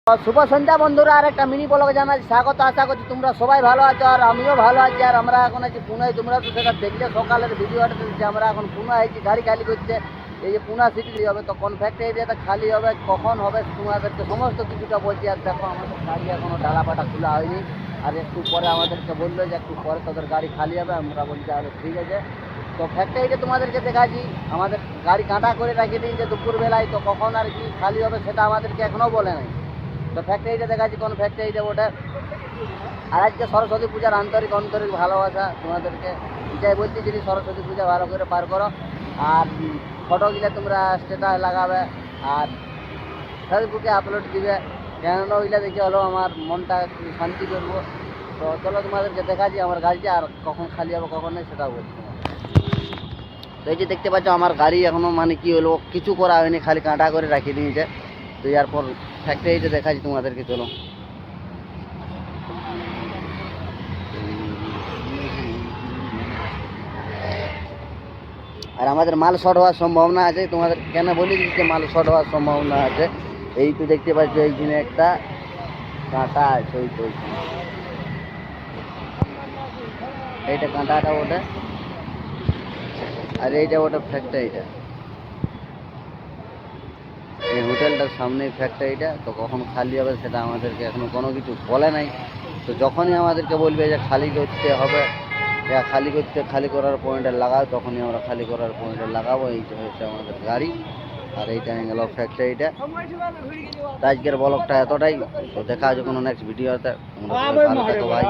শুভ সন্ধ্যা বন্ধুরা, আর একটা মিনি ব্লগে জানাচ্ছি স্বাগত। আশা করছি তোমরা সবাই ভালো আছো, আর আমিও ভালো আছি। আর আমরা এখন আছি পুনায়। তোমরা তো সেটা দেখলে সকালের ভিডিওটা যে আমরা এখন পুনা আছি গাড়ি খালি করতে। এই যে পুনা সিটি হবে, তো কোন ফ্যাক্টরি এরিয়াটা খালি হবে, কখন হবে, তোমাদেরকে সমস্ত কিছুটা বলছি। আর দেখো আমাদের গাড়ি এখনও ডালাপাটা খোলা হয়নি, আর একটু পরে আমাদেরকে বললো যে একটু পরে তোদের গাড়ি খালি হবে। আমরা বলছি আরে ঠিক আছে। তো ফ্যাক্টরিটা তোমাদেরকে দেখাচ্ছি, আমাদের গাড়ি কাঁটা করে রাখি দিই যে দুপুরবেলায়, তো কখন আর কি খালি হবে সেটা আমাদেরকে এখনও বলে নাই। তো ফ্যাক্টরিটা দেখাচ্ছি কোন ফ্যাক্টরিটা ওটা। আর আজকে সরস্বতী পূজার আন্তরিক আন্তরিক ভালোবাসা তোমাদেরকে এটাই বলছি, যদি সরস্বতী পূজা ভালো করে পার করো। আর ফটোগুলো তোমরা স্ট্যাটাস লাগাবে আর ফেসবুকে আপলোড দিবে, কেন ওইগুলো দেখে হলো আমার মনটা একটু শান্তি করবো। তো চলো তোমাদেরকে দেখাচ্ছি আমার গাড়িটা, আর কখন খালি হবে কখন নেই সেটাও বলছি। তো এই যে দেখতে পাচ্ছ আমার গাড়ি এখনও মানে কি হলো, কিছু করা হয়নি, খালি কাঁটা করে রাখি দিয়েছে। তো এরপর ফ্যাক্টরিটা দেখাচ্ছি তোমাদেরকে, চলো। আর আমাদের মাল শর্ট হওয়ার সম্ভাবনা আছে, তোমাদের কেন বলি যে মাল শর্ট হওয়ার সম্ভাবনা আছে। এই তো দেখতে পাচ্ছ এইখানে একটা কাঁটা আছে, ওই তো এইটা কাঁটাটা ওটা, আর এইটা ওটা ফ্যাক্টরিটা। এই হোটেলটার সামনে ফ্যাক্টরিটা। তো কখন খালি হবে সেটা আমাদেরকে এখনো কোনো কিছু বলে নাই। তো যখনই আমাদেরকে বলবে যে খালি করতে হবে, খালি করার পয়েন্টে লাগাও, তখনই আমরা খালি করার পয়েন্টে লাগাবো। এইটা হচ্ছে আমাদের গাড়ি, আর এইটা হয়ে গেল ফ্যাক্টরিটা। তো আজকের ব্লগটা এতটাই। তো দেখা হচ্ছে কোনো নেক্সট ভিডিওতে। ভালো থাকো ভাই।